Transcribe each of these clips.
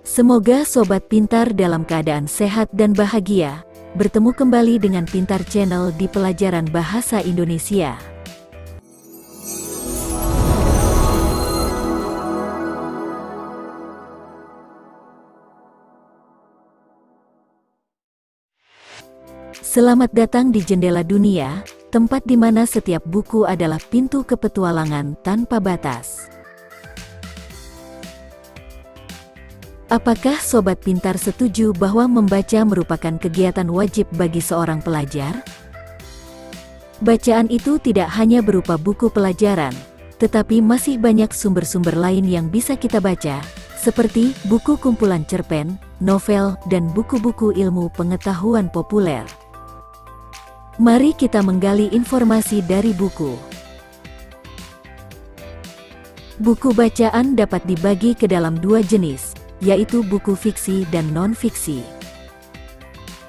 Semoga Sobat Pintar dalam keadaan sehat dan bahagia. Bertemu kembali dengan Pintar Channel di pelajaran Bahasa Indonesia. Selamat datang di Jendela Dunia, tempat di mana setiap buku adalah pintu ke petualangan tanpa batas. Apakah Sobat Pintar setuju bahwa membaca merupakan kegiatan wajib bagi seorang pelajar? Bacaan itu tidak hanya berupa buku pelajaran, tetapi masih banyak sumber-sumber lain yang bisa kita baca, seperti buku kumpulan cerpen, novel, dan buku-buku ilmu pengetahuan populer. Mari kita menggali informasi dari buku. Buku bacaan dapat dibagi ke dalam dua jenis, yaitu buku fiksi dan non-fiksi.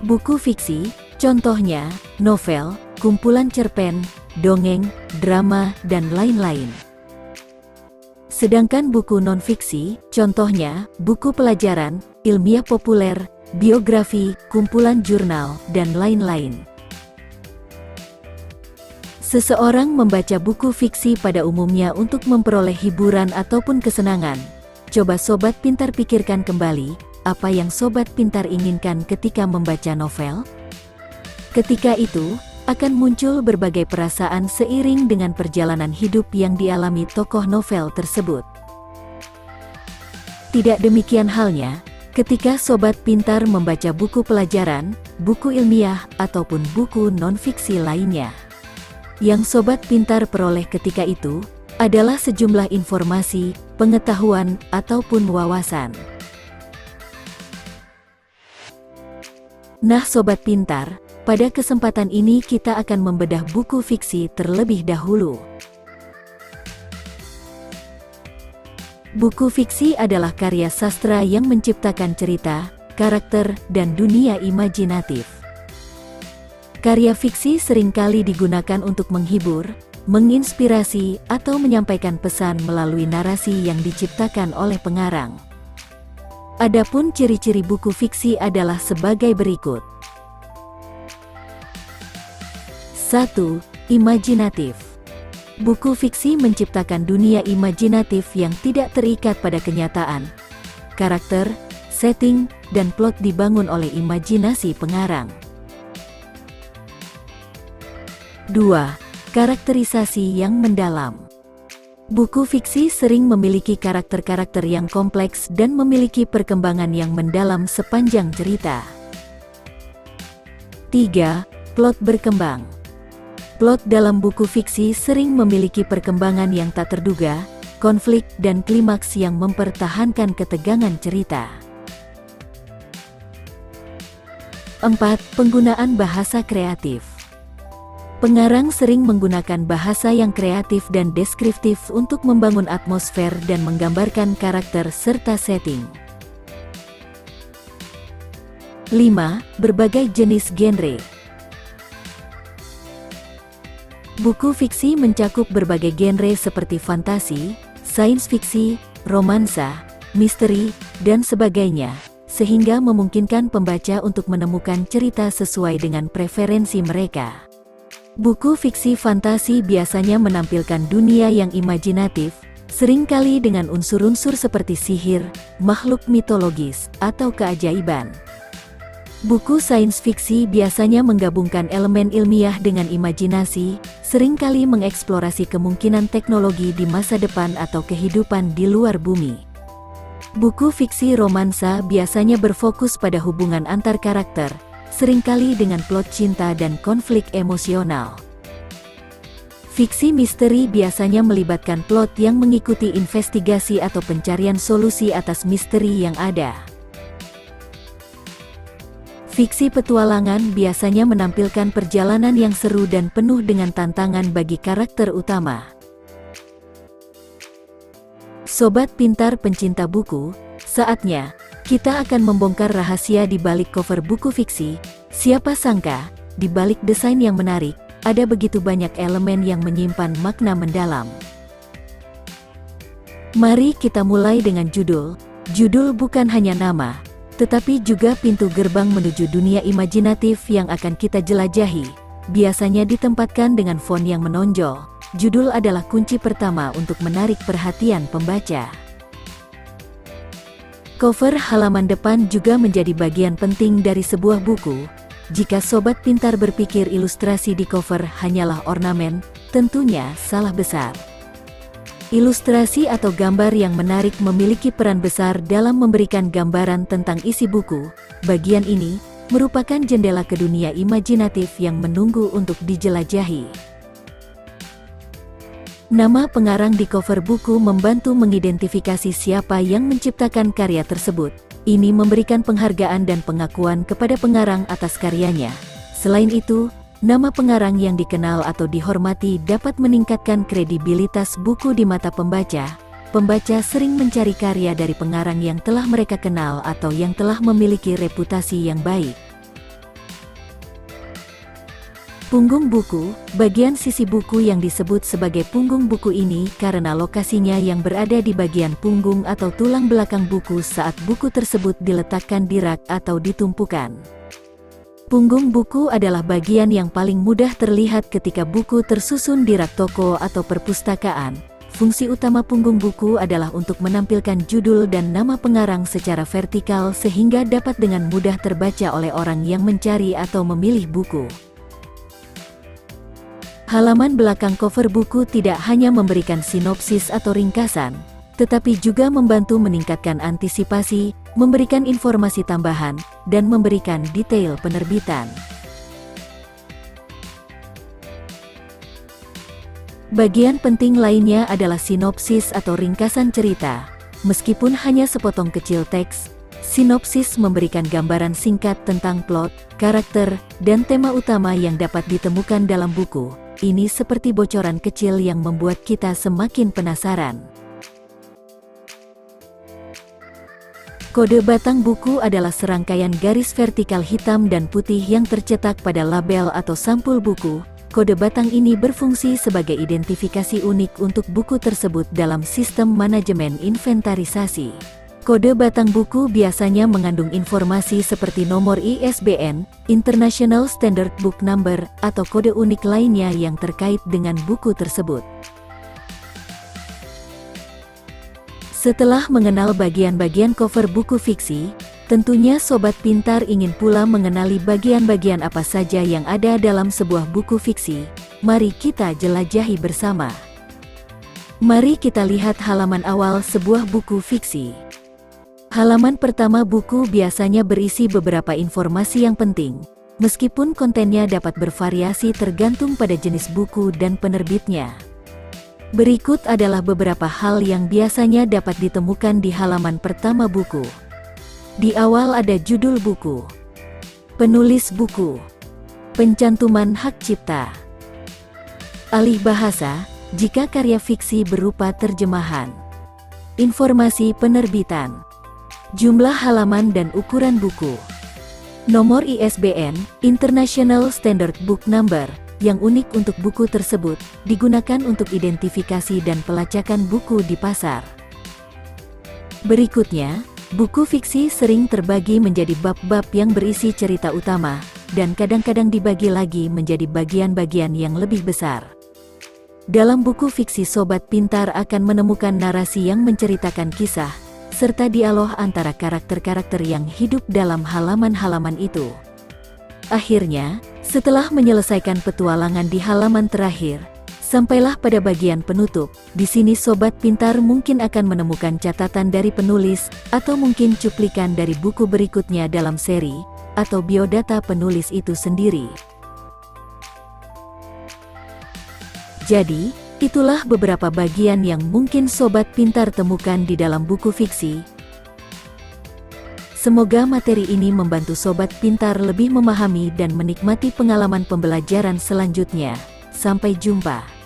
Buku fiksi, contohnya, novel, kumpulan cerpen, dongeng, drama, dan lain-lain. Sedangkan buku non-fiksi, contohnya, buku pelajaran, ilmiah populer, biografi, kumpulan jurnal, dan lain-lain. Seseorang membaca buku fiksi pada umumnya untuk memperoleh hiburan ataupun kesenangan. Coba Sobat Pintar pikirkan kembali, apa yang Sobat Pintar inginkan ketika membaca novel? Ketika itu, akan muncul berbagai perasaan seiring dengan perjalanan hidup yang dialami tokoh novel tersebut. Tidak demikian halnya, ketika Sobat Pintar membaca buku pelajaran, buku ilmiah, ataupun buku non-fiksi lainnya. Yang Sobat Pintar peroleh ketika itu adalah sejumlah informasi, pengetahuan, ataupun wawasan. Nah Sobat Pintar, pada kesempatan ini kita akan membedah buku fiksi terlebih dahulu. Buku fiksi adalah karya sastra yang menciptakan cerita, karakter, dan dunia imajinatif. Karya fiksi seringkali digunakan untuk menghibur, menginspirasi, atau menyampaikan pesan melalui narasi yang diciptakan oleh pengarang. Adapun ciri-ciri buku fiksi adalah sebagai berikut. 1. Imajinatif. Buku fiksi menciptakan dunia imajinatif yang tidak terikat pada kenyataan. Karakter, setting, dan plot dibangun oleh imajinasi pengarang. 2. Karakterisasi yang mendalam. Buku fiksi sering memiliki karakter-karakter yang kompleks dan memiliki perkembangan yang mendalam sepanjang cerita. 3. Plot berkembang. Plot dalam buku fiksi sering memiliki perkembangan yang tak terduga, konflik dan klimaks yang mempertahankan ketegangan cerita. 4. Penggunaan bahasa kreatif. Pengarang sering menggunakan bahasa yang kreatif dan deskriptif untuk membangun atmosfer dan menggambarkan karakter serta setting. 5. Berbagai jenis genre. Buku fiksi mencakup berbagai genre seperti fantasi, sains fiksi, romansa, misteri, dan sebagainya, sehingga memungkinkan pembaca untuk menemukan cerita sesuai dengan preferensi mereka. Buku fiksi fantasi biasanya menampilkan dunia yang imajinatif, seringkali dengan unsur-unsur seperti sihir, makhluk mitologis, atau keajaiban. Buku sains fiksi biasanya menggabungkan elemen ilmiah dengan imajinasi, seringkali mengeksplorasi kemungkinan teknologi di masa depan atau kehidupan di luar bumi. Buku fiksi romansa biasanya berfokus pada hubungan antar karakter, seringkali dengan plot cinta dan konflik emosional. Fiksi misteri biasanya melibatkan plot yang mengikuti investigasi atau pencarian solusi atas misteri yang ada. Fiksi petualangan biasanya menampilkan perjalanan yang seru dan penuh dengan tantangan bagi karakter utama. Sobat Pintar pencinta buku, saatnya kita akan membongkar rahasia di balik cover buku fiksi. Siapa sangka, di balik desain yang menarik, ada begitu banyak elemen yang menyimpan makna mendalam. Mari kita mulai dengan judul, Judul bukan hanya nama, tetapi juga pintu gerbang menuju dunia imajinatif yang akan kita jelajahi. Biasanya ditempatkan dengan font yang menonjol. Judul adalah kunci pertama untuk menarik perhatian pembaca. Cover halaman depan juga menjadi bagian penting dari sebuah buku. Jika sobat pintar berpikir ilustrasi di cover hanyalah ornamen, tentunya salah besar. Ilustrasi atau gambar yang menarik memiliki peran besar dalam memberikan gambaran tentang isi buku. Bagian ini merupakan jendela ke dunia imajinatif yang menunggu untuk dijelajahi. Nama pengarang di cover buku membantu mengidentifikasi siapa yang menciptakan karya tersebut. Ini memberikan penghargaan dan pengakuan kepada pengarang atas karyanya. Selain itu, nama pengarang yang dikenal atau dihormati dapat meningkatkan kredibilitas buku di mata pembaca. Pembaca sering mencari karya dari pengarang yang telah mereka kenal atau yang telah memiliki reputasi yang baik. Punggung buku, bagian sisi buku yang disebut sebagai punggung buku ini karena lokasinya yang berada di bagian punggung atau tulang belakang buku saat buku tersebut diletakkan di rak atau ditumpukan. Punggung buku adalah bagian yang paling mudah terlihat ketika buku tersusun di rak toko atau perpustakaan. Fungsi utama punggung buku adalah untuk menampilkan judul dan nama pengarang secara vertikal sehingga dapat dengan mudah terbaca oleh orang yang mencari atau memilih buku. Halaman belakang cover buku tidak hanya memberikan sinopsis atau ringkasan, tetapi juga membantu meningkatkan antisipasi, memberikan informasi tambahan, dan memberikan detail penerbitan. Bagian penting lainnya adalah sinopsis atau ringkasan cerita. Meskipun hanya sepotong kecil teks, sinopsis memberikan gambaran singkat tentang plot, karakter, dan tema utama yang dapat ditemukan dalam buku. Ini seperti bocoran kecil yang membuat kita semakin penasaran. Kode batang buku adalah serangkaian garis vertikal hitam dan putih yang tercetak pada label atau sampul buku. Kode batang ini berfungsi sebagai identifikasi unik untuk buku tersebut dalam sistem manajemen inventarisasi. Kode batang buku biasanya mengandung informasi seperti nomor ISBN, International Standard Book Number, atau kode unik lainnya yang terkait dengan buku tersebut. Setelah mengenal bagian-bagian cover buku fiksi, tentunya sobat pintar ingin pula mengenali bagian-bagian apa saja yang ada dalam sebuah buku fiksi. Mari kita jelajahi bersama. Mari kita lihat halaman awal sebuah buku fiksi. Halaman pertama buku biasanya berisi beberapa informasi yang penting, meskipun kontennya dapat bervariasi tergantung pada jenis buku dan penerbitnya. Berikut adalah beberapa hal yang biasanya dapat ditemukan di halaman pertama buku. Di awal ada judul buku, penulis buku, pencantuman hak cipta, alih bahasa, jika karya fiksi berupa terjemahan, informasi penerbitan, jumlah halaman dan ukuran buku, nomor ISBN, International Standard Book Number, yang unik untuk buku tersebut, digunakan untuk identifikasi dan pelacakan buku di pasar. Berikutnya, buku fiksi sering terbagi menjadi bab-bab yang berisi cerita utama, dan kadang-kadang dibagi lagi menjadi bagian-bagian yang lebih besar. Dalam buku fiksi sobat pintar akan menemukan narasi yang menceritakan kisah, serta dialog antara karakter-karakter yang hidup dalam halaman-halaman itu. Akhirnya, setelah menyelesaikan petualangan di halaman terakhir, sampailah pada bagian penutup. Di sini sobat pintar mungkin akan menemukan catatan dari penulis, atau mungkin cuplikan dari buku berikutnya dalam seri, atau biodata penulis itu sendiri. Jadi, itulah beberapa bagian yang mungkin sobat pintar temukan di dalam buku fiksi. Semoga materi ini membantu sobat pintar lebih memahami dan menikmati pengalaman pembelajaran selanjutnya. Sampai jumpa.